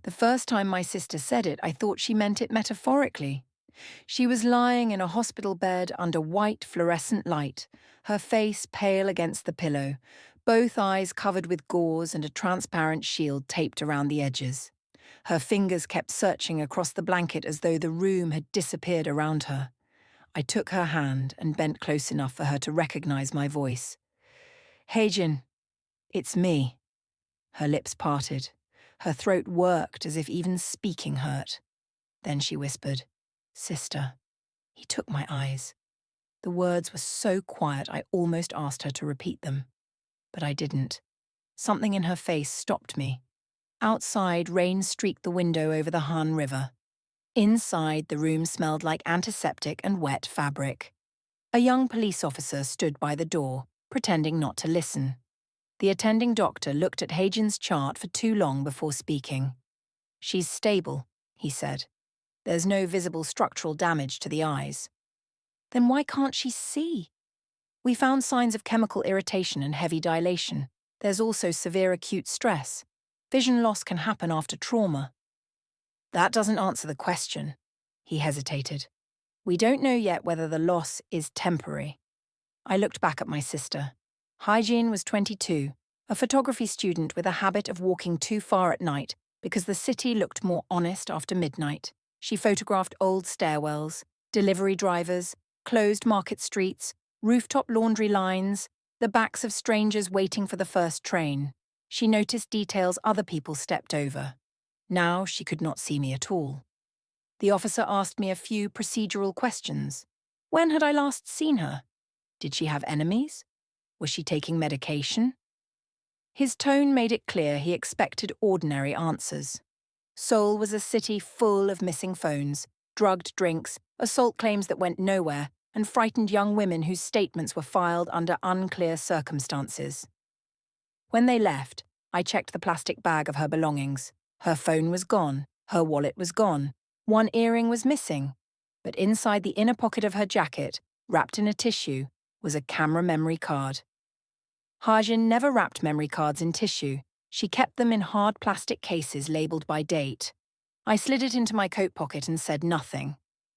The first time my sister said it, I thought she meant it metaphorically. She was lying in a hospital bed under white fluorescent light, her face pale against the pillow, both eyes covered with gauze and a transparent shield taped around the edges. Her fingers kept searching across the blanket as though the room had disappeared around her. I took her hand and bent close enough for her to recognize my voice. Haejin, it's me. Her lips parted. Her throat worked as if even speaking hurt. Then she whispered, Sister. He took my eyes. The words were so quiet I almost asked her to repeat them. But I didn't. Something in her face stopped me. Outside, rain streaked the window over the Han River. Inside, the room smelled like antiseptic and wet fabric. A young police officer stood by the door, pretending not to listen. The attending doctor looked at Haejin's chart for too long before speaking. She's stable, he said. There's no visible structural damage to the eyes. Then why can't she see? We found signs of chemical irritation and heavy dilation. There's also severe acute stress. Vision loss can happen after trauma. That doesn't answer the question. He hesitated. We don't know yet whether the loss is temporary. I looked back at my sister. Haejin was 22, a photography student with a habit of walking too far at night because the city looked more honest after midnight. She photographed old stairwells, delivery drivers, closed market streets, rooftop laundry lines, the backs of strangers waiting for the first train. She noticed details other people stepped over. Now she could not see me at all. The officer asked me a few procedural questions. When had I last seen her? Did she have enemies? Was she taking medication? His tone made it clear he expected ordinary answers. Seoul was a city full of missing phones, drugged drinks, assault claims that went nowhere, and frightened young women whose statements were filed under unclear circumstances. When they left, I checked the plastic bag of her belongings. Her phone was gone, her wallet was gone, one earring was missing, but inside the inner pocket of her jacket, wrapped in a tissue, was a camera memory card. Haejin never wrapped memory cards in tissue. She kept them in hard plastic cases labelled by date. I slid it into my coat pocket and said nothing.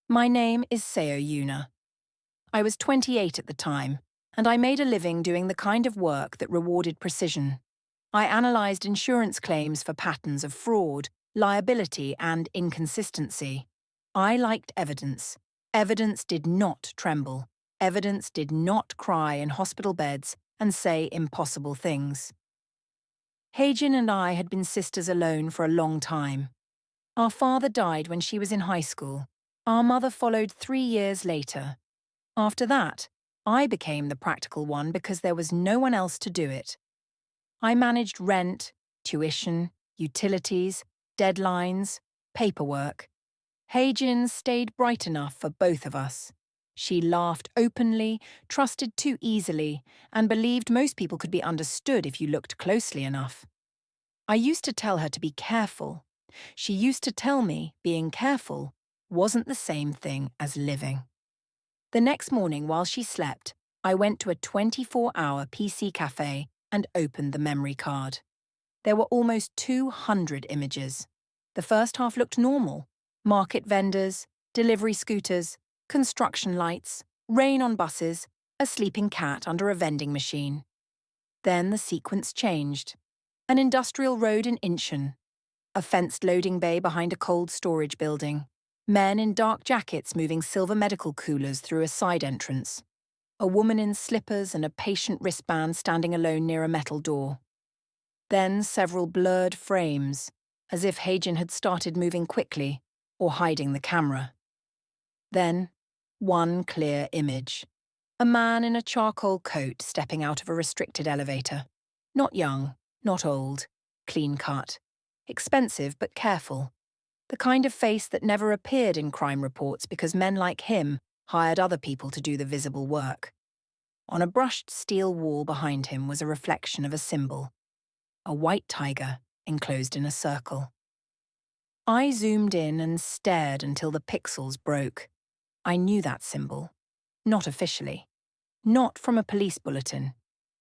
My name is Seo Yuna. I was 28 at the time, and I made a living doing the kind of work that rewarded precision. I analysed insurance claims for patterns of fraud, liability, and inconsistency. I liked evidence. Evidence did not tremble. Evidence did not cry in hospital beds and say impossible things. Haejin and I had been sisters alone for a long time. Our father died when she was in high school. Our mother followed 3 years later. After that, I became the practical one because there was no one else to do it. I managed rent, tuition, utilities, deadlines, paperwork. Haejin stayed bright enough for both of us. She laughed openly, trusted too easily, and believed most people could be understood if you looked closely enough. I used to tell her to be careful. She used to tell me being careful wasn't the same thing as living. The next morning, while she slept, I went to a 24-hour PC cafe and opened the memory card. There were almost 200 images. The first half looked normal. Market vendors, delivery scooters, construction lights, rain on buses, a sleeping cat under a vending machine. Then the sequence changed. An industrial road in Incheon, a fenced loading bay behind a cold storage building, men in dark jackets moving silver medical coolers through a side entrance, a woman in slippers and a patient wristband standing alone near a metal door. Then several blurred frames, as if Haejin had started moving quickly or hiding the camera. Then, one clear image. A man in a charcoal coat stepping out of a restricted elevator. Not young, not old, clean cut. Expensive but careful. The kind of face that never appeared in crime reports because men like him hired other people to do the visible work. On a brushed steel wall behind him was a reflection of a symbol. A white tiger enclosed in a circle. I zoomed in and stared until the pixels broke. I knew that symbol. Not officially. Not from a police bulletin.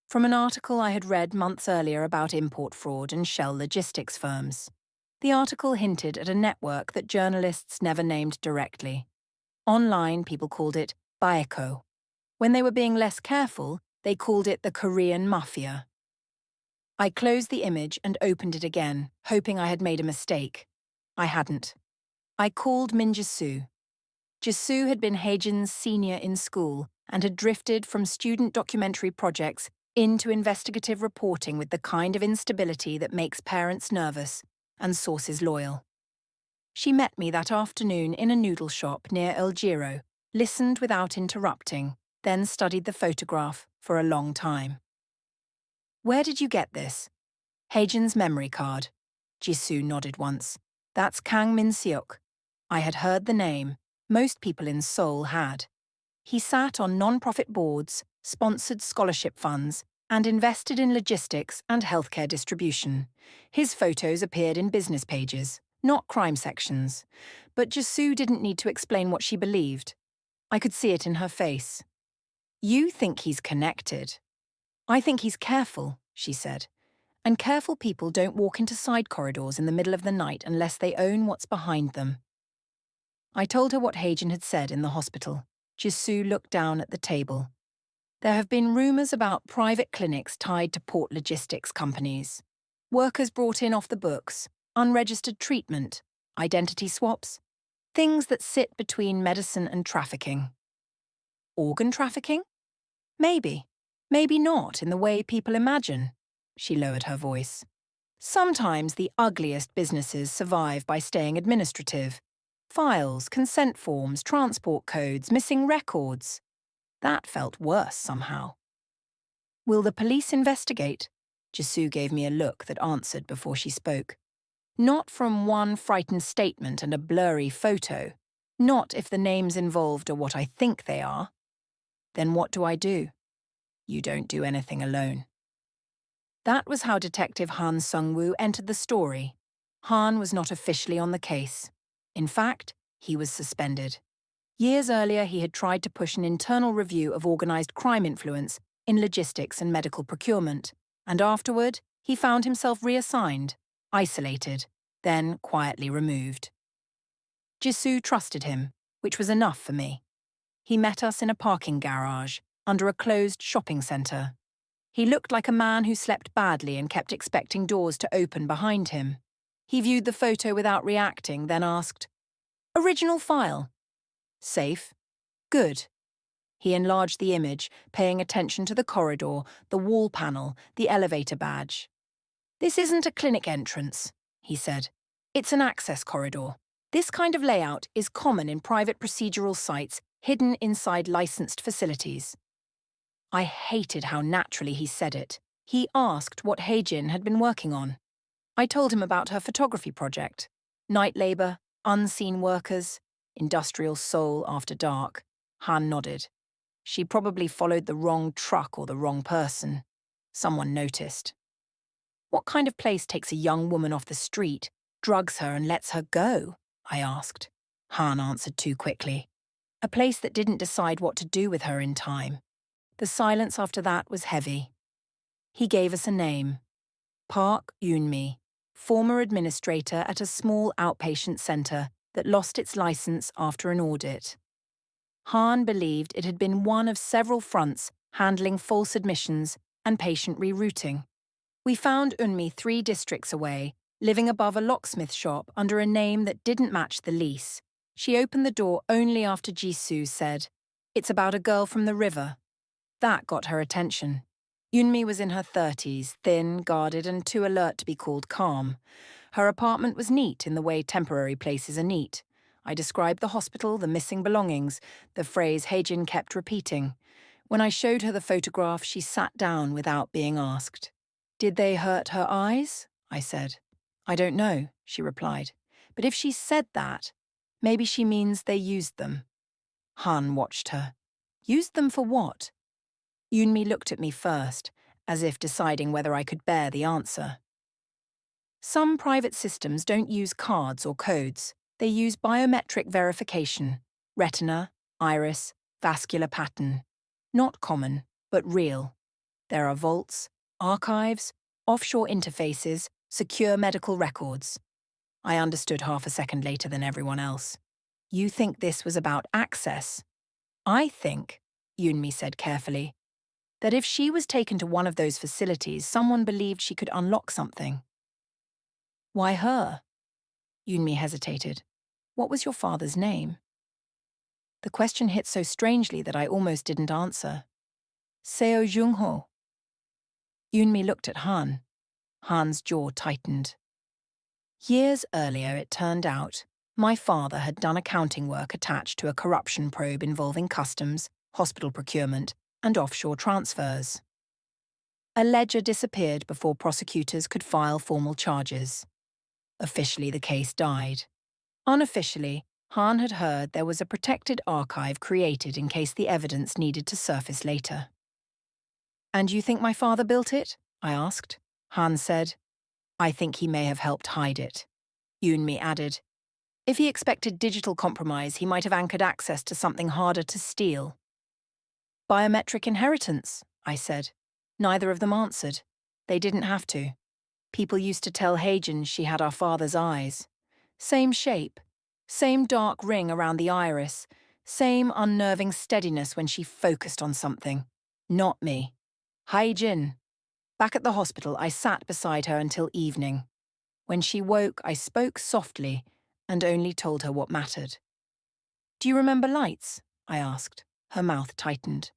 From an article I had read months earlier about import fraud and shell logistics firms. The article hinted at a network that journalists never named directly. Online, people called it Baeko. When they were being less careful, they called it the Korean Mafia. I closed the image and opened it again, hoping I had made a mistake. I hadn't. I called Min Jisoo. Jisoo had been Haejin's senior in school and had drifted from student documentary projects into investigative reporting with the kind of instability that makes parents nervous and sources loyal. She met me that afternoon in a noodle shop near El Giro, listened without interrupting, then studied the photograph for a long time. "Where did you get this?" "Haejin's memory card." Jisoo nodded once. "That's Kang Min-seok." I had heard the name. Most people in Seoul had. He sat on non-profit boards, sponsored scholarship funds, and invested in logistics and healthcare distribution. His photos appeared in business pages, not crime sections. But Jisoo didn't need to explain what she believed. I could see it in her face. "You think he's connected." "I think he's careful," she said. "And careful people don't walk into side corridors in the middle of the night unless they own what's behind them." I told her what Haejin had said in the hospital. Jisoo looked down at the table. "There have been rumours about private clinics tied to port logistics companies. Workers brought in off the books, unregistered treatment, identity swaps, things that sit between medicine and trafficking." "Organ trafficking?" "Maybe. Maybe not in the way people imagine." She lowered her voice. "Sometimes the ugliest businesses survive by staying administrative. Files, consent forms, transport codes, missing records. That felt worse somehow." "Will the police investigate?" Jisoo gave me a look that answered before she spoke. "Not from one frightened statement and a blurry photo. Not if the names involved are what I think they are." "Then what do I do?" "You don't do anything alone." That was how Detective Han Sung-woo entered the story. Han was not officially on the case. In fact, he was suspended. Years earlier, he had tried to push an internal review of organised crime influence in logistics and medical procurement, and afterward, he found himself reassigned, isolated, then quietly removed. Jisoo trusted him, which was enough for me. He met us in a parking garage, under a closed shopping centre. He looked like a man who slept badly and kept expecting doors to open behind him. He viewed the photo without reacting, then asked, "Original file?" "Safe." "Good." He enlarged the image, paying attention to the corridor, the wall panel, the elevator badge. "This isn't a clinic entrance," he said. "It's an access corridor. This kind of layout is common in private procedural sites hidden inside licensed facilities." I hated how naturally he said it. He asked what Haejin had been working on. I told him about her photography project. Night labour, unseen workers, industrial Seoul after dark. Han nodded. She probably followed the wrong truck or the wrong person. Someone noticed. "What kind of place takes a young woman off the street, drugs her and lets her go?" I asked. Han answered too quickly. "A place that didn't decide what to do with her in time." The silence after that was heavy. He gave us a name. Park Eun-mi, former administrator at a small outpatient centre that lost its licence after an audit. Han believed it had been one of several fronts handling false admissions and patient rerouting. We found Eun-mi 3 districts away, living above a locksmith shop under a name that didn't match the lease. She opened the door only after Jisoo said, "It's about a girl from the river." That got her attention. Eun-mi was in her 30s, thin, guarded, and too alert to be called calm. Her apartment was neat in the way temporary places are neat. I described the hospital, the missing belongings, the phrase Haejin kept repeating. When I showed her the photograph, she sat down without being asked. "Did they hurt her eyes?" I said. "I don't know," she replied. "But if she said that, maybe she means they used them." Han watched her. "Used them for what?" Eun-mi looked at me first, as if deciding whether I could bear the answer. "Some private systems don't use cards or codes. They use biometric verification. Retina, iris, vascular pattern. Not common, but real. There are vaults, archives, offshore interfaces, secure medical records." I understood half a second later than everyone else. You think this was about access? I think, Yoonmi said carefully, that if she was taken to one of those facilities, someone believed she could unlock something. Why her? Yoonmi hesitated. What was your father's name? The question hit so strangely that I almost didn't answer. Seo Jung-ho. Yoonmi looked at Han. Han's jaw tightened. Years earlier, it turned out, my father had done accounting work attached to a corruption probe involving customs, hospital procurement, and offshore transfers. A ledger disappeared before prosecutors could file formal charges. Officially, the case died. Unofficially, Han had heard there was a protected archive created in case the evidence needed to surface later. And you think my father built it? I asked. Han said, I think he may have helped hide it. Yoonmi added, if he expected digital compromise, he might have anchored access to something harder to steal. Biometric inheritance, I said. Neither of them answered. They didn't have to. People used to tell Haejin she had our father's eyes. Same shape, same dark ring around the iris, same unnerving steadiness when she focused on something. Not me. Haejin. Back at the hospital, I sat beside her until evening. When she woke, I spoke softly and only told her what mattered. Do you remember lights? I asked. Her mouth tightened.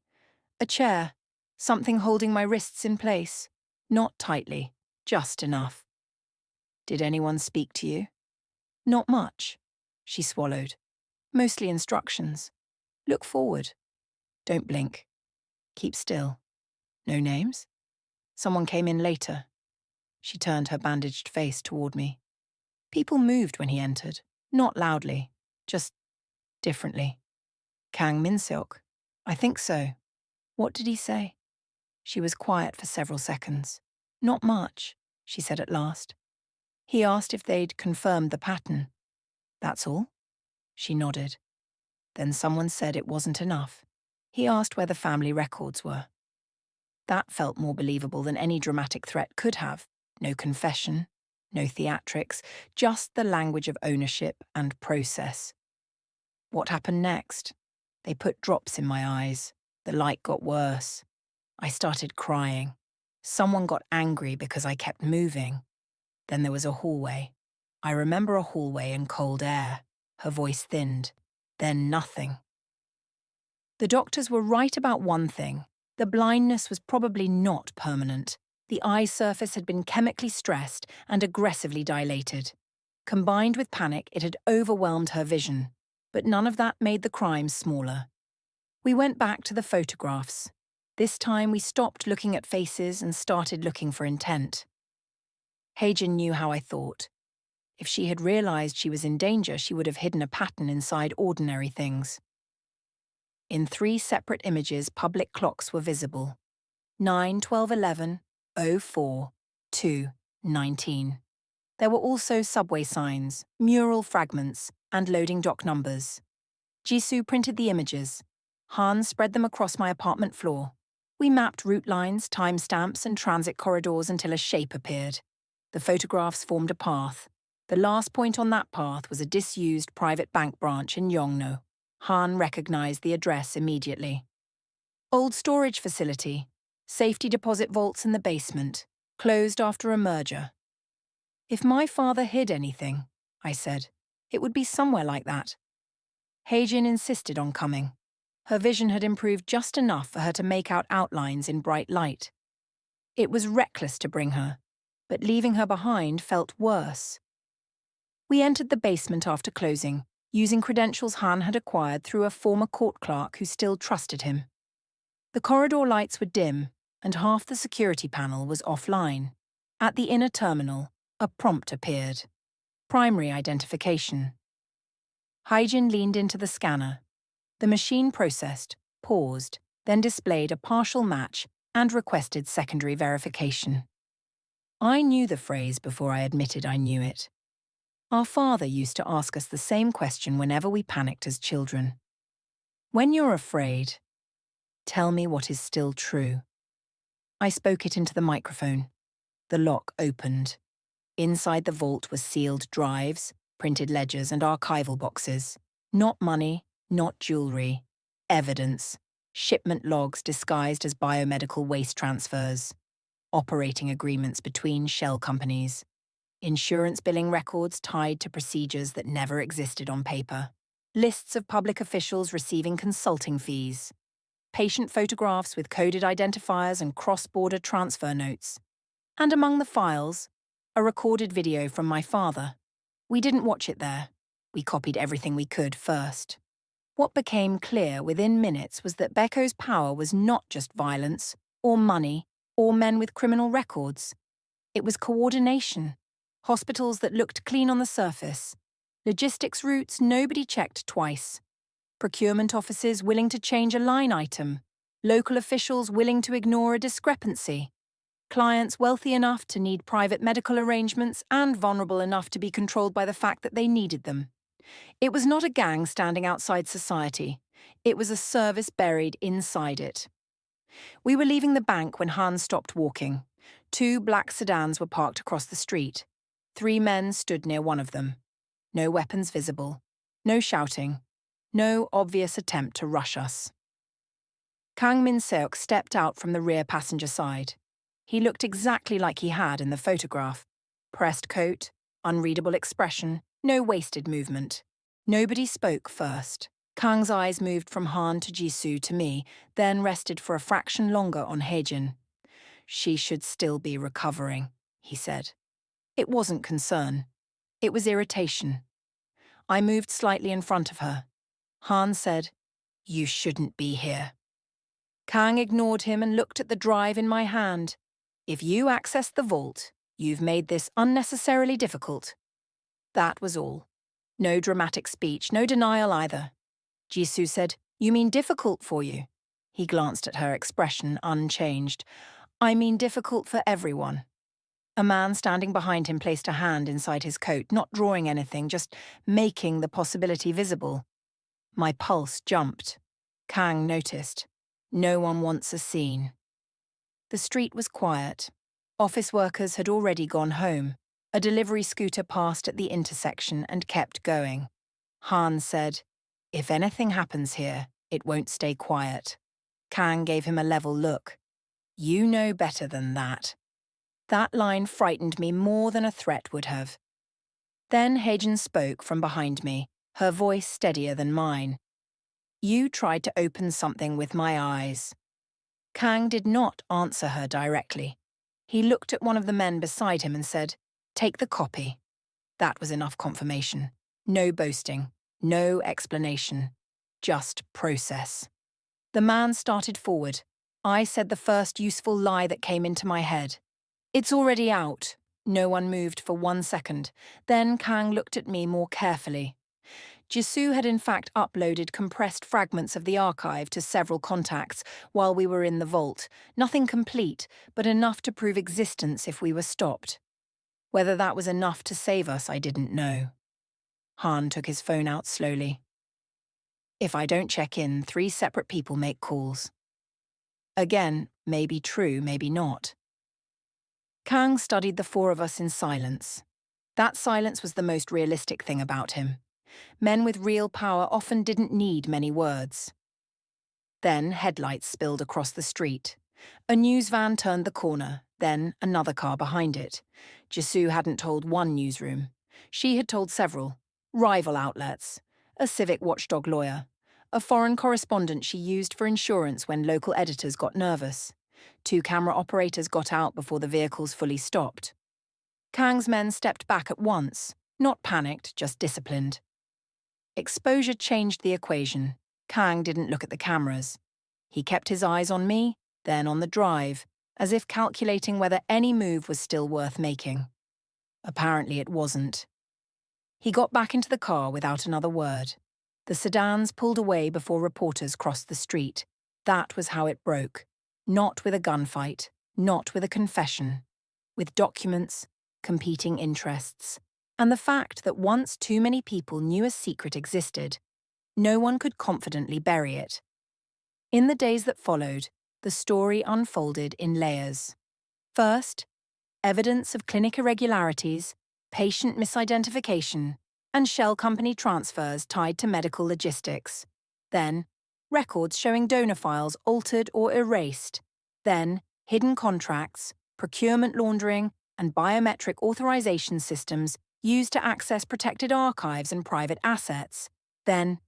A chair, something holding my wrists in place. Not tightly, just enough. Did anyone speak to you? Not much, she swallowed. Mostly instructions. Look forward. Don't blink. Keep still. No names? Someone came in later. She turned her bandaged face toward me. People moved when he entered, not loudly, just differently. Kang Min-seok. I think so. What did he say? She was quiet for several seconds. Not much, she said at last. He asked if they'd confirmed the pattern. That's all? She nodded. Then someone said it wasn't enough. He asked where the family records were. That felt more believable than any dramatic threat could have. No confession, no theatrics, just the language of ownership and process. What happened next? They put drops in my eyes. The light got worse. I started crying. Someone got angry because I kept moving. Then there was a hallway. I remember a hallway and cold air. Her voice thinned. Then nothing. The doctors were right about one thing. The blindness was probably not permanent. The eye surface had been chemically stressed and aggressively dilated. Combined with panic, it had overwhelmed her vision. But none of that made the crimes smaller. We went back to the photographs. This time we stopped looking at faces and started looking for intent. Haejin knew how I thought. If she had realized she was in danger, she would have hidden a pattern inside ordinary things. In 3 separate images, public clocks were visible. 9, 12, 11, 04, 2, 19. There were also subway signs, mural fragments, and loading dock numbers. Jisoo printed the images. Han spread them across my apartment floor. We mapped route lines, timestamps, and transit corridors until a shape appeared. The photographs formed a path. The last point on that path was a disused private bank branch in Yongno. Han recognized the address immediately. Old storage facility. Safety deposit vaults in the basement. Closed after a merger. If my father hid anything, I said, it would be somewhere like that. Haejin insisted on coming. Her vision had improved just enough for her to make out outlines in bright light. It was reckless to bring her, but leaving her behind felt worse. We entered the basement after closing, using credentials Han had acquired through a former court clerk who still trusted him. The corridor lights were dim, and half the security panel was offline. At the inner terminal, a prompt appeared. Primary identification. Haejin leaned into the scanner. The machine processed, paused, then displayed a partial match and requested secondary verification. I knew the phrase before I admitted I knew it. Our father used to ask us the same question whenever we panicked as children. When you're afraid, tell me what is still true. I spoke it into the microphone. The lock opened. Inside the vault were sealed drives, printed ledgers, and archival boxes. Not money, not jewelry. Evidence. Shipment logs disguised as biomedical waste transfers. Operating agreements between shell companies. Insurance billing records tied to procedures that never existed on paper. Lists of public officials receiving consulting fees. Patient photographs with coded identifiers and cross-border transfer notes. And among the files, a recorded video from my father. We didn't watch it there. We copied everything we could first. What became clear within minutes was that Beko's power was not just violence, or money, or men with criminal records. It was coordination. Hospitals that looked clean on the surface. Logistics routes nobody checked twice. Procurement offices willing to change a line item. Local officials willing to ignore a discrepancy. Clients wealthy enough to need private medical arrangements and vulnerable enough to be controlled by the fact that they needed them. It was not a gang standing outside society. It was a service buried inside it. We were leaving the bank when Hans stopped walking. 2 black sedans were parked across the street. 3 men stood near one of them. No weapons visible. No shouting. No obvious attempt to rush us. Kang Min-seok stepped out from the rear passenger side. He looked exactly like he had in the photograph. Pressed coat, unreadable expression, no wasted movement. Nobody spoke first. Kang's eyes moved from Han to Jisoo to me, then rested for a fraction longer on Haejin. She should still be recovering, he said. It wasn't concern. It was irritation. I moved slightly in front of her. Han said, "You shouldn't be here." Kang ignored him and looked at the drive in my hand. "If you access the vault, you've made this unnecessarily difficult." That was all. No dramatic speech, no denial either. Jisoo said, "You mean difficult for you?" He glanced at her, expression unchanged. "I mean difficult for everyone." A man standing behind him placed a hand inside his coat, not drawing anything, just making the possibility visible. My pulse jumped. Kang noticed. No one wants a scene. The street was quiet. Office workers had already gone home. A delivery scooter passed at the intersection and kept going. Han said, "If anything happens here, it won't stay quiet." Kang gave him a level look. "You know better than that." That line frightened me more than a threat would have. Then Haejin spoke from behind me, her voice steadier than mine. "You tried to open something with my eyes." Kang did not answer her directly. He looked at one of the men beside him and said, "Take the copy." That was enough confirmation. No boasting, no explanation, just process. The man started forward. I said the first useful lie that came into my head. "It's already out." No one moved for 1 second. Then Kang looked at me more carefully. Jisoo had in fact uploaded compressed fragments of the archive to several contacts while we were in the vault. Nothing complete, but enough to prove existence if we were stopped. Whether that was enough to save us, I didn't know. Han took his phone out slowly. "If I don't check in, 3 separate people make calls." Again, maybe true, maybe not. Kang studied the 4 of us in silence. That silence was the most realistic thing about him. Men with real power often didn't need many words. Then headlights spilled across the street. A news van turned the corner, then another car behind it. Jisoo hadn't told one newsroom. She had told several. Rival outlets. A civic watchdog lawyer. A foreign correspondent she used for insurance when local editors got nervous. 2 camera operators got out before the vehicles fully stopped. Kang's men stepped back at once, not panicked, just disciplined. Exposure changed the equation. Kang didn't look at the cameras. He kept his eyes on me, then on the drive, as if calculating whether any move was still worth making. Apparently it wasn't. He got back into the car without another word. The sedans pulled away before reporters crossed the street. That was how it broke. Not with a gunfight, not with a confession. With documents, competing interests, and the fact that once too many people knew a secret existed, no one could confidently bury it. In the days that followed, the story unfolded in layers. First, evidence of clinic irregularities, patient misidentification, and shell company transfers tied to medical logistics. Then, records showing donor files altered or erased. Then, hidden contracts, procurement laundering, and biometric authorization systems used to access protected archives and private assets. Then,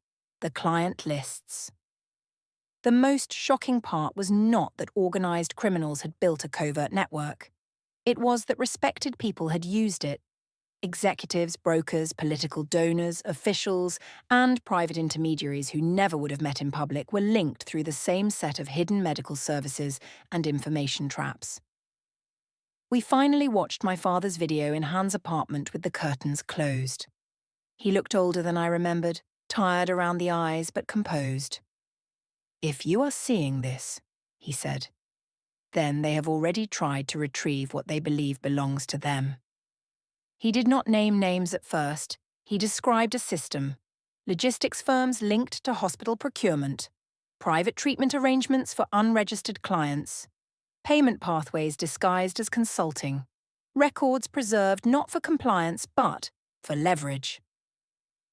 the client lists. The most shocking part was not that organized criminals had built a covert network. It was that respected people had used it. Executives, brokers, political donors, officials, and private intermediaries who never would have met in public were linked through the same set of hidden medical services and information traps. We finally watched my father's video in Han's apartment with the curtains closed. He looked older than I remembered, tired around the eyes but composed. "If you are seeing this," he said, "then they have already tried to retrieve what they believe belongs to them." He did not name names at first. He described a system: logistics firms linked to hospital procurement, private treatment arrangements for unregistered clients, payment pathways disguised as consulting, records preserved not for compliance but for leverage.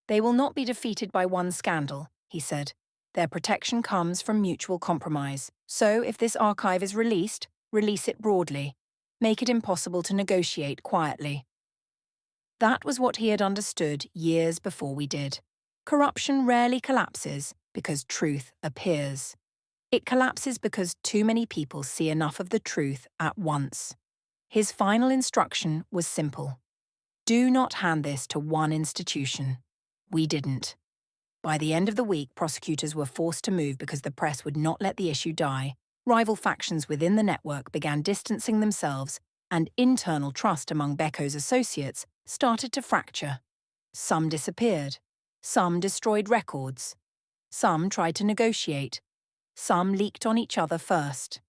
"They will not be defeated by one scandal," he said. "Their protection comes from mutual compromise. So if this archive is released, release it broadly. Make it impossible to negotiate quietly." That was what he had understood years before we did. Corruption rarely collapses because truth appears. It collapses because too many people see enough of the truth at once. His final instruction was simple: do not hand this to one institution. We didn't. By the end of the week, prosecutors were forced to move because the press would not let the issue die. Rival factions within the network began distancing themselves, and internal trust among Becco's associates started to fracture. Some disappeared. Some destroyed records. Some tried to negotiate. Some leaked on each other first.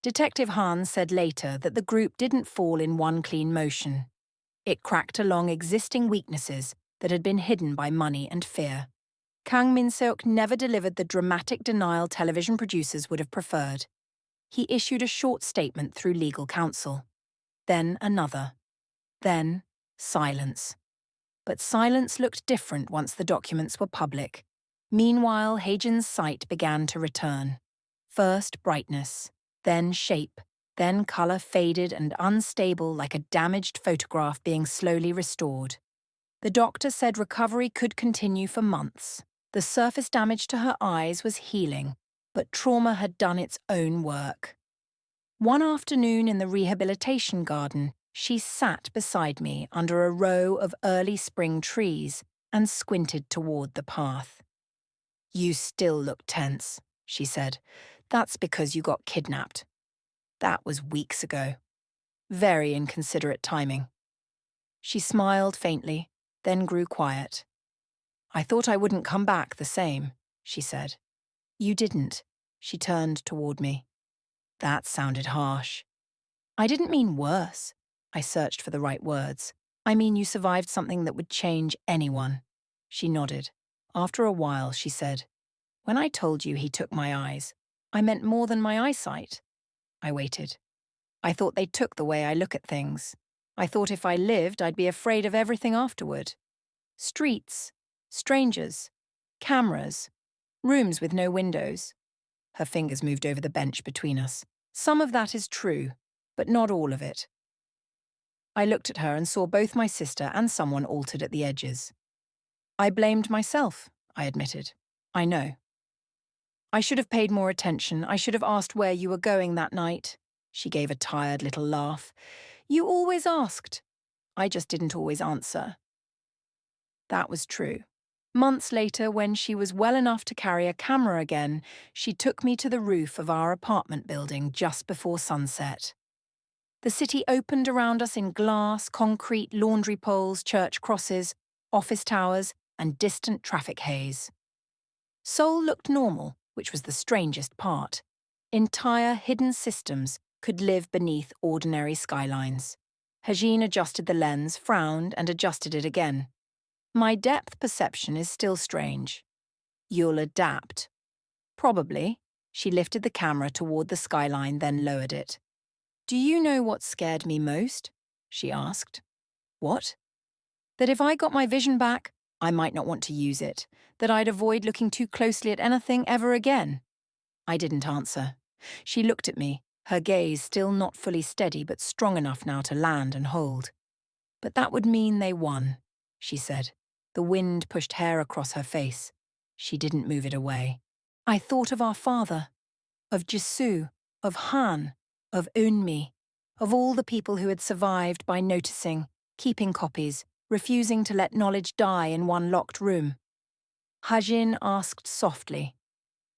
Detective Hahn said later that the group didn't fall in one clean motion. It cracked along existing weaknesses that had been hidden by money and fear. Kang Min-seok never delivered the dramatic denial television producers would have preferred. He issued a short statement through legal counsel. Then another. Then silence. But silence looked different once the documents were public. Meanwhile, Haejin's sight began to return. First brightness, then shape, then colour faded and unstable like a damaged photograph being slowly restored. The doctor said recovery could continue for months. The surface damage to her eyes was healing, but trauma had done its own work. One afternoon in the rehabilitation garden, she sat beside me under a row of early spring trees and squinted toward the path. "You still look tense," she said. "That's because you got kidnapped. That was weeks ago. Very inconsiderate timing." She smiled faintly, then grew quiet. "I thought I wouldn't come back the same," she said. "You didn't." She turned toward me. That sounded harsh. "I didn't mean worse." I searched for the right words. "I mean you survived something that would change anyone." She nodded. After a while, she said, "When I told you he took my eyes, I meant more than my eyesight." I waited. "I thought they took the way I look at things. I thought if I lived, I'd be afraid of everything afterward. Streets, strangers, cameras, rooms with no windows." Her fingers moved over the bench between us. "Some of that is true, but not all of it." I looked at her and saw both my sister and someone altered at the edges. "I blamed myself," I admitted. "I know. I should have paid more attention. I should have asked where you were going that night." She gave a tired little laugh. "You always asked. I just didn't always answer." That was true. Months later, when she was well enough to carry a camera again, she took me to the roof of our apartment building just before sunset. The city opened around us in glass, concrete, laundry poles, church crosses, office towers, and distant traffic haze. Seoul looked normal, which was the strangest part. Entire hidden systems could live beneath ordinary skylines. Haejin adjusted the lens, frowned, and adjusted it again. "My depth perception is still strange." "You'll adapt." "Probably." She lifted the camera toward the skyline, then lowered it. Do you know what scared me most? She asked. What? That if I got my vision back, I might not want to use it, that I'd avoid looking too closely at anything ever again. I didn't answer. She looked at me, her gaze still not fully steady but strong enough now to land and hold. But that would mean they won, she said. The wind pushed hair across her face. She didn't move it away. I thought of our father, of Jisoo, of Han, of Eunmi, of all the people who had survived by noticing, keeping copies, refusing to let knowledge die in one locked room. Haejin asked softly,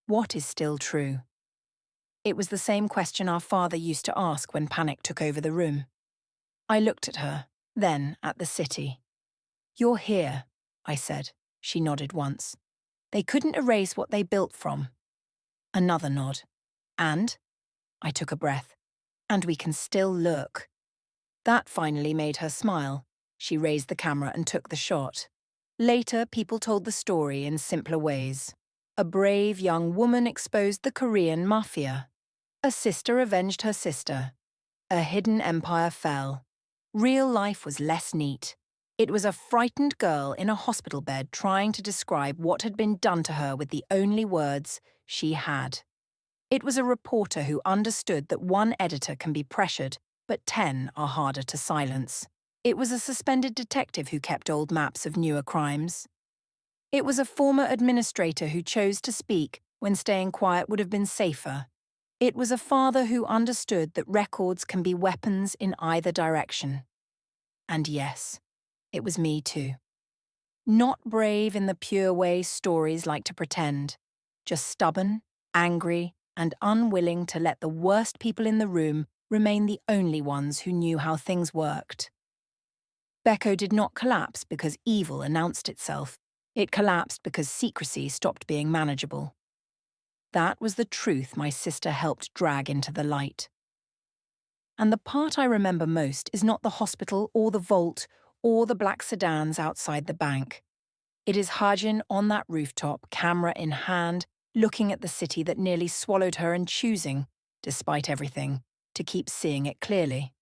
"What is still true?" It was the same question our father used to ask when panic took over the room. I looked at her, then at the city. "You're here," I said. She nodded once. "They couldn't erase what they built from." Another nod. "And?" I took a breath. "And we can still look." That finally made her smile. She raised the camera and took the shot. Later, people told the story in simpler ways. A brave young woman exposed the Korean Mafia. A sister avenged her sister. A hidden empire fell. Real life was less neat. It was a frightened girl in a hospital bed trying to describe what had been done to her with the only words she had. It was a reporter who understood that one editor can be pressured, but 10 are harder to silence. It was a suspended detective who kept old maps of newer crimes. It was a former administrator who chose to speak when staying quiet would have been safer. It was a father who understood that records can be weapons in either direction. And yes, it was me too. Not brave in the pure way stories like to pretend, just stubborn, angry, and unwilling to let the worst people in the room remain the only ones who knew how things worked. Beko did not collapse because evil announced itself. It collapsed because secrecy stopped being manageable. That was the truth my sister helped drag into the light. And the part I remember most is not the hospital or the vault or the black sedans outside the bank. It is Haejin on that rooftop, camera in hand, looking at the city that nearly swallowed her and choosing, despite everything, to keep seeing it clearly.